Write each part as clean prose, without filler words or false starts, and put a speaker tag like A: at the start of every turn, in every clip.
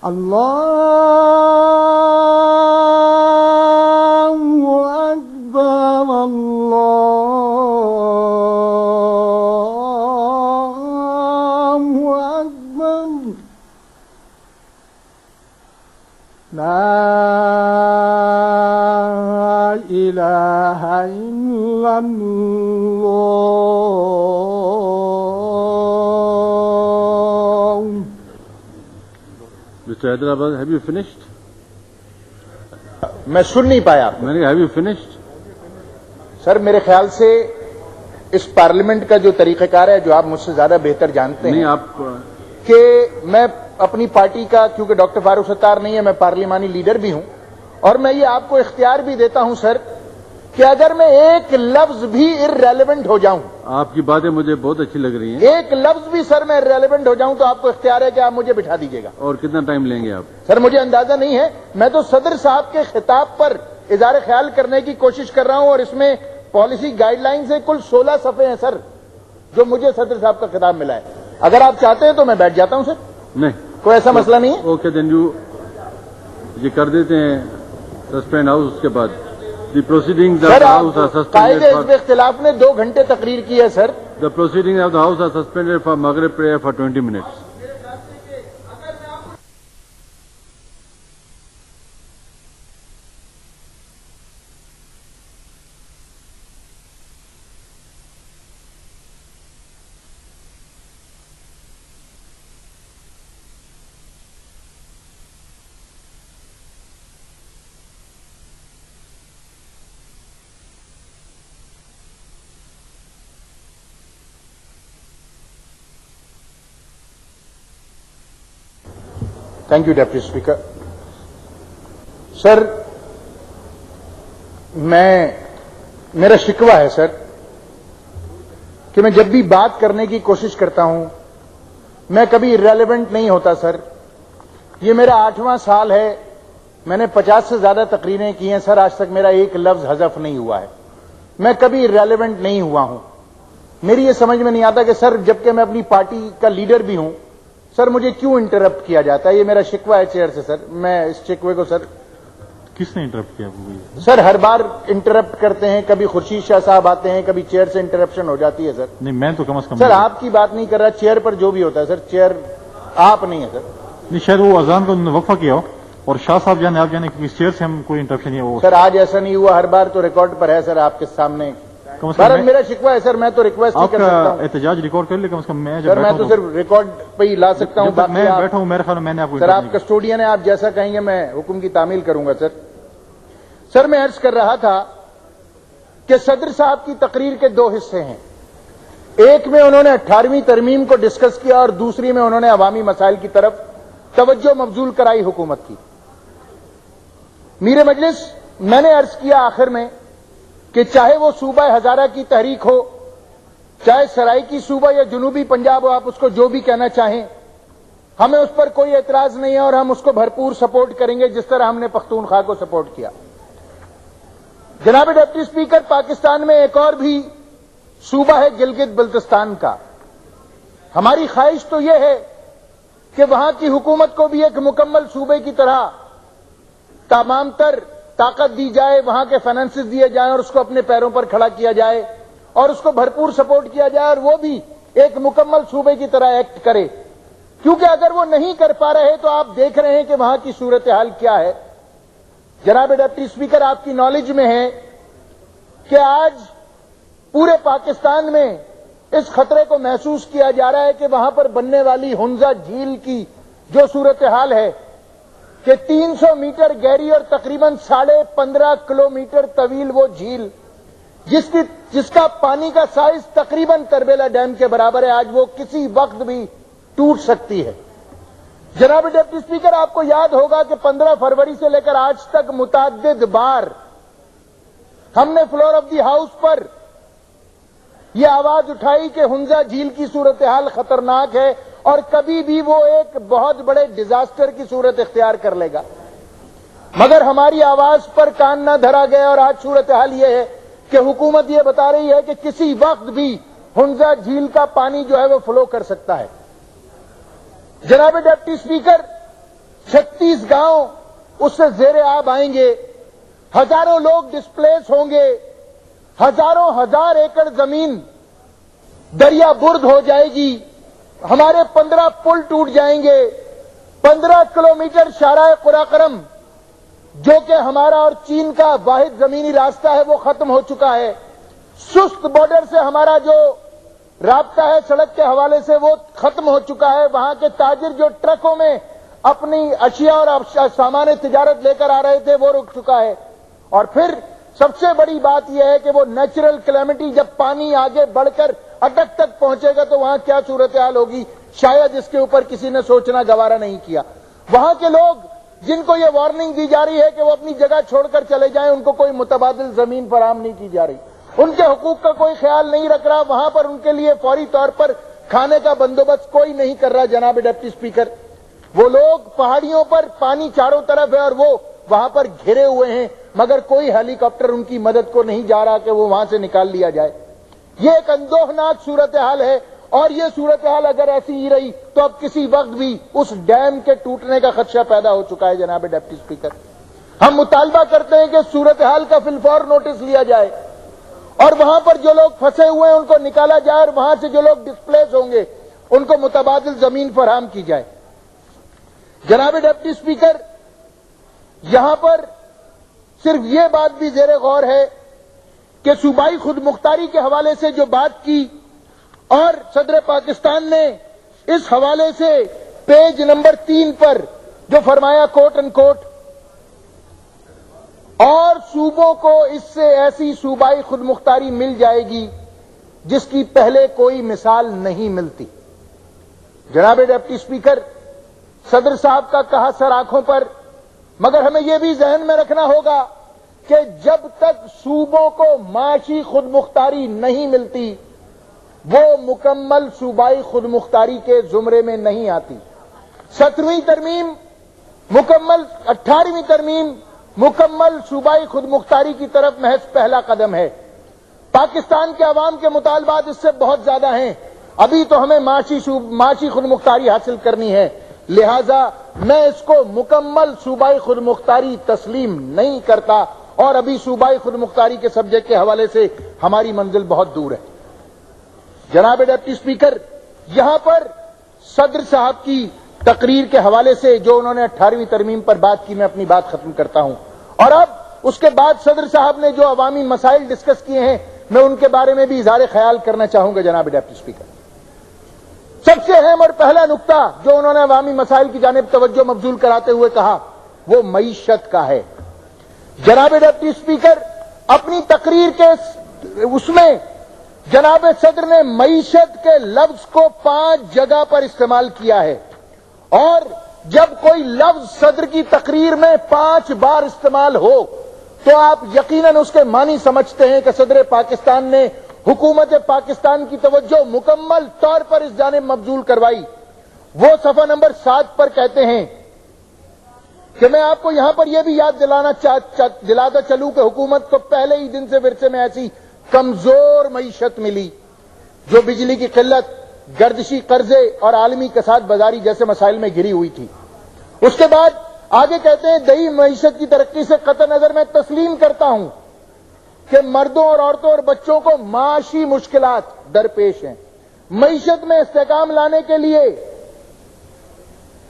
A: اللہ اکبر اللہ اکبر لا الہ الا اللہ.
B: Mr. Hyderabad, have you finished?
C: میں سن نہیں پایا.
B: میں نے کہا have you finished?
C: سر میرے خیال سے اس پارلیمنٹ کا جو طریقہ کار ہے جو آپ مجھ سے زیادہ بہتر جانتے ہیں
B: نہیں آپ
C: کہ میں اپنی پارٹی کا کیونکہ ڈاکٹر فاروق ستار نہیں ہے میں پارلیمانی لیڈر بھی ہوں اور میں یہ آپ کو اختیار بھی دیتا ہوں سر کہ اگر میں ایک لفظ بھی ارریلیونٹ ہو جاؤں
B: آپ کی باتیں مجھے بہت اچھی لگ رہی ہیں
C: ایک لفظ بھی سر میں ارریلیونٹ ہو جاؤں تو آپ کو اختیار ہے کہ آپ مجھے بٹھا دیجیے گا.
B: اور کتنا ٹائم لیں گے آپ؟
C: سر مجھے اندازہ نہیں ہے میں تو صدر صاحب کے خطاب پر اظہار خیال کرنے کی کوشش کر رہا ہوں اور اس میں پالیسی گائیڈ لائن سے کل 16 صفحے ہیں سر جو مجھے صدر صاحب کا خطاب ملا ہے. اگر آپ چاہتے ہیں تو میں بیٹھ جاتا ہوں سر.
B: نہیں
C: کوئی ایسا مسئلہ نہیں ہے.
B: اوکے دین یہ کر دیتے ہیں سسپینڈ ہاؤس اس کے بعد دی پروسیڈنگ
C: سر قائد حزب اختلاف نے 2 گھنٹے تقریر کی ہے سر.
B: The proceedings of the House are suspended for Maghrib prayer for 20 minutes.
C: Thank you deputy speaker. Sir میرا شکوہ ہے سر کہ میں جب بھی بات کرنے کی کوشش کرتا ہوں میں کبھی ارریلیونٹ نہیں ہوتا سر. یہ میرا 8واں سال ہے میں نے 50 سے زیادہ تقریریں کی ہیں سر آج تک میرا ایک لفظ حذف نہیں ہوا ہے. میں کبھی ارریلیونٹ نہیں ہوا ہوں. میری یہ سمجھ میں نہیں آتا کہ سر جبکہ میں اپنی پارٹی کا لیڈر بھی ہوں سر مجھے کیوں انٹرپٹ کیا جاتا ہے. یہ میرا شکوہ ہے چیئر سے سر. میں اس شکوے کو سر
B: کس نے انٹرپٹ کیا
C: سر ہر بار انٹرپٹ کرتے ہیں کبھی خورشید شاہ صاحب آتے ہیں کبھی چیئر سے انٹرپشن ہو جاتی ہے سر.
B: نہیں میں تو کم از کم
C: سر آپ کی بات نہیں کر رہا چیئر پر جو بھی ہوتا ہے سر چیئر آپ نہیں ہے سر.
B: نہیں شاید وہ اذان کو وقفہ کیا ہو اور شاہ صاحب جانے آپ جانے کیونکہ چیئر سے ہم کوئی انٹرپشن نہیں ہو
C: سر. آج ایسا نہیں ہوا ہر بار تو ریکارڈ پر ہے سر آپ کے سامنے. میرا شکوہ ہے سر میں تو ریکویسٹ نہیں کر سکتا ہوں.
B: احتجاج ریکارڈ کر لے کم از کم. میں
C: سر میں تو صرف ریکارڈ پہ ہی لا سکتا ہوں.
B: میں بیٹھا ہوں میرے خیال میں نے آپ کو
C: سر آپ کسٹوڈین ہیں آپ جیسا کہیں گے میں حکم کی تعمیل کروں گا سر. سر میں عرض کر رہا تھا کہ صدر صاحب کی تقریر کے 2 حصے ہیں. ایک میں انہوں نے 18ویں ترمیم کو ڈسکس کیا اور دوسری میں انہوں نے عوامی مسائل کی طرف توجہ مبذول کرائی حکومت کی. میرے مجلس میں نے عرض کیا آخر میں کہ چاہے وہ صوبہ ہزارہ کی تحریک ہو چاہے سرائکی صوبہ یا جنوبی پنجاب ہو آپ اس کو جو بھی کہنا چاہیں ہمیں اس پر کوئی اعتراض نہیں ہے اور ہم اس کو بھرپور سپورٹ کریں گے جس طرح ہم نے پختونخوا کو سپورٹ کیا. جناب ڈپٹی اسپیکر پاکستان میں ایک اور بھی صوبہ ہے گلگت بلتستان کا. ہماری خواہش تو یہ ہے کہ وہاں کی حکومت کو بھی ایک مکمل صوبے کی طرح تمام تر طاقت دی جائے وہاں کے فائنانسز دیے جائیں اور اس کو اپنے پیروں پر کھڑا کیا جائے اور اس کو بھرپور سپورٹ کیا جائے اور وہ بھی ایک مکمل صوبے کی طرح ایکٹ کرے. کیونکہ اگر وہ نہیں کر پا رہے تو آپ دیکھ رہے ہیں کہ وہاں کی صورتحال کیا ہے. جناب ڈپٹی اسپیکر آپ کی نالج میں ہے کہ آج پورے پاکستان میں اس خطرے کو محسوس کیا جا رہا ہے کہ وہاں پر بننے والی ہنزا جھیل کی جو صورتحال ہے کہ 300 میٹر گہری اور تقریباً 15.5 کلومیٹر طویل وہ جھیل جس کا پانی کا سائز تقریباً تربیلا ڈیم کے برابر ہے آج وہ کسی وقت بھی ٹوٹ سکتی ہے. جناب ڈپٹی اسپیکر آپ کو یاد ہوگا کہ 15 فروری سے لے کر آج تک متعدد بار ہم نے فلور آف دی ہاؤس پر یہ آواز اٹھائی کہ ہنزا جھیل کی صورتحال خطرناک ہے اور کبھی بھی وہ ایک بہت بڑے ڈیزاسٹر کی صورت اختیار کر لے گا. مگر ہماری آواز پر کان نہ دھرا گیا اور آج صورتحال یہ ہے کہ حکومت یہ بتا رہی ہے کہ کسی وقت بھی ہنزا جھیل کا پانی جو ہے وہ فلو کر سکتا ہے. جناب ڈپٹی اسپیکر 36 گاؤں اس سے زیر آب آئیں گے، ہزاروں لوگ ڈسپلیس ہوں گے، ہزاروں ہزار ایکڑ زمین دریا برد ہو جائے گی، ہمارے 15 پل ٹوٹ جائیں گے، 15 کلومیٹر شاہراہ قراقرم جو کہ ہمارا اور چین کا واحد زمینی راستہ ہے وہ ختم ہو چکا ہے، سست بارڈر سے ہمارا جو رابطہ ہے سڑک کے حوالے سے وہ ختم ہو چکا ہے، وہاں کے تاجر جو ٹرکوں میں اپنی اشیاء اور سامان تجارت لے کر آ رہے تھے وہ رک چکا ہے، اور پھر سب سے بڑی بات یہ ہے کہ وہ نیچرل کلیمٹی جب پانی آگے بڑھ کر اٹک تک پہنچے گا تو وہاں کیا صورتحال ہوگی، شاید اس کے اوپر کسی نے سوچنا گوارا نہیں کیا۔ وہاں کے لوگ جن کو یہ وارننگ دی جا رہی ہے کہ وہ اپنی جگہ چھوڑ کر چلے جائیں، ان کو کوئی متبادل زمین فراہم نہیں کی جا رہی، ان کے حقوق کا کوئی خیال نہیں رکھ رہا، وہاں پر ان کے لیے فوری طور پر کھانے کا بندوبست کوئی نہیں کر رہا۔ جناب ڈپٹی اسپیکر، وہ لوگ پہاڑیوں پر پانی چاروں طرف ہے اور وہ وہاں پر گھرے ہوئے ہیں، مگر کوئی ہیلی کاپٹر ان کی مدد کو نہیں جا رہا کہ وہ وہاں سے نکال لیا جائے۔ یہ ایک اندوہناک صورتحال ہے، اور یہ صورتحال اگر ایسی ہی رہی تو اب کسی وقت بھی اس ڈیم کے ٹوٹنے کا خدشہ پیدا ہو چکا ہے۔ جناب ڈپٹی اسپیکر، ہم مطالبہ کرتے ہیں کہ صورتحال کا فی الفور نوٹس لیا جائے اور وہاں پر جو لوگ پھنسے ہوئے ہیں ان کو نکالا جائے، اور وہاں سے جو لوگ ڈسپلیس ہوں گے ان کو متبادل زمین فراہم کی جائے۔ جناب ڈپٹی اسپیکر، یہاں پر صرف یہ بات بھی زیر غور ہے کہ صوبائی خود مختاری کے حوالے سے جو بات کی، اور صدر پاکستان نے اس حوالے سے پیج نمبر 3 پر جو فرمایا کوٹ ان کوٹ، اور صوبوں کو اس سے ایسی صوبائی خود مختاری مل جائے گی جس کی پہلے کوئی مثال نہیں ملتی۔ جناب ڈپٹی اسپیکر، صدر صاحب کا کہا سر آنکھوں پر، مگر ہمیں یہ بھی ذہن میں رکھنا ہوگا کہ جب تک صوبوں کو معاشی خود مختاری نہیں ملتی وہ مکمل صوبائی خود مختاری کے زمرے میں نہیں آتی۔ 17ویں ترمیم مکمل، 18ویں ترمیم مکمل صوبائی خود مختاری کی طرف محض پہلا قدم ہے۔ پاکستان کے عوام کے مطالبات اس سے بہت زیادہ ہیں، ابھی تو ہمیں معاشی خود مختاری حاصل کرنی ہے، لہذا میں اس کو مکمل صوبائی خود مختاری تسلیم نہیں کرتا، اور ابھی صوبائی خود مختاری کے سبجیکٹ کے حوالے سے ہماری منزل بہت دور ہے۔ جناب ڈپٹی اسپیکر، یہاں پر صدر صاحب کی تقریر کے حوالے سے جو انہوں نے 18ویں ترمیم پر بات کی، میں اپنی بات ختم کرتا ہوں، اور اب اس کے بعد صدر صاحب نے جو عوامی مسائل ڈسکس کیے ہیں میں ان کے بارے میں بھی اظہار خیال کرنا چاہوں گا۔ جناب ڈپٹی اسپیکر، سب سے اہم اور پہلا نقطہ جو انہوں نے عوامی مسائل کی جانب توجہ مبذول کراتے ہوئے کہا وہ معیشت کا ہے۔ جناب ڈپٹی اسپیکر، اپنی تقریر کے اس میں جناب صدر نے معیشت کے لفظ کو 5 جگہ پر استعمال کیا ہے، اور جب کوئی لفظ صدر کی تقریر میں 5 بار استعمال ہو تو آپ یقیناً اس کے معنی سمجھتے ہیں کہ صدر پاکستان نے حکومت پاکستان کی توجہ مکمل طور پر اس جانب مبذول کروائی۔ وہ صفحہ نمبر 7 پر کہتے ہیں کہ میں آپ کو یہاں پر یہ بھی یاد دلاتا چلوں کہ حکومت کو پہلے ہی دن سے ورثے میں ایسی کمزور معیشت ملی جو بجلی کی قلت، گردشی قرضے اور عالمی کساد بازاری جیسے مسائل میں گھری ہوئی تھی۔ اس کے بعد آگے کہتے ہیں دیہی معیشت کی ترقی سے قطع نظر میں تسلیم کرتا ہوں کہ مردوں اور عورتوں اور بچوں کو معاشی مشکلات درپیش ہیں۔ معیشت میں استحکام لانے کے لیے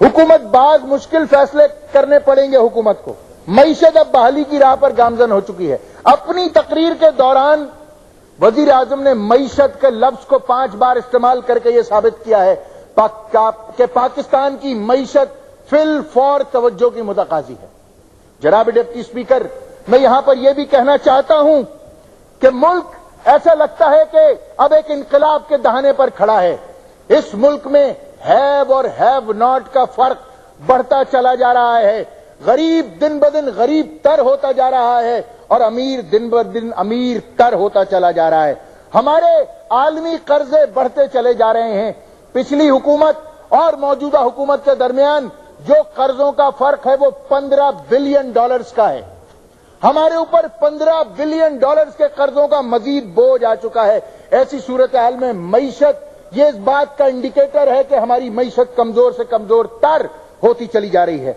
C: حکومت بعض مشکل فیصلے کرنے پڑیں گے حکومت کو۔ معیشت اب بحالی کی راہ پر گامزن ہو چکی ہے۔ اپنی تقریر کے دوران وزیر اعظم نے معیشت کے لفظ کو 5 بار استعمال کر کے یہ ثابت کیا ہے کہ پاکستان کی معیشت فی الفور توجہ کی متقاضی ہے۔ جناب ڈپٹی اسپیکر، میں یہاں پر یہ بھی کہنا چاہتا ہوں کہ ملک ایسا لگتا ہے کہ اب ایک انقلاب کے دہانے پر کھڑا ہے۔ اس ملک میں ہیو اور ہیو ناٹ کا فرق بڑھتا چلا جا رہا ہے، غریب دن بدن غریب تر ہوتا جا رہا ہے اور امیر دن بدن امیر تر ہوتا چلا جا رہا ہے۔ ہمارے عالمی قرضے بڑھتے چلے جا رہے ہیں۔ پچھلی حکومت اور موجودہ حکومت کے درمیان جو قرضوں کا فرق ہے وہ $15 بلین کا ہے۔ ہمارے اوپر $15 بلین کے قرضوں کا مزید بوجھ آ چکا ہے۔ ایسی صورتحال میں معیشت یہ اس بات کا انڈیکیٹر ہے کہ ہماری معیشت کمزور سے کمزور تر ہوتی چلی جا رہی ہے۔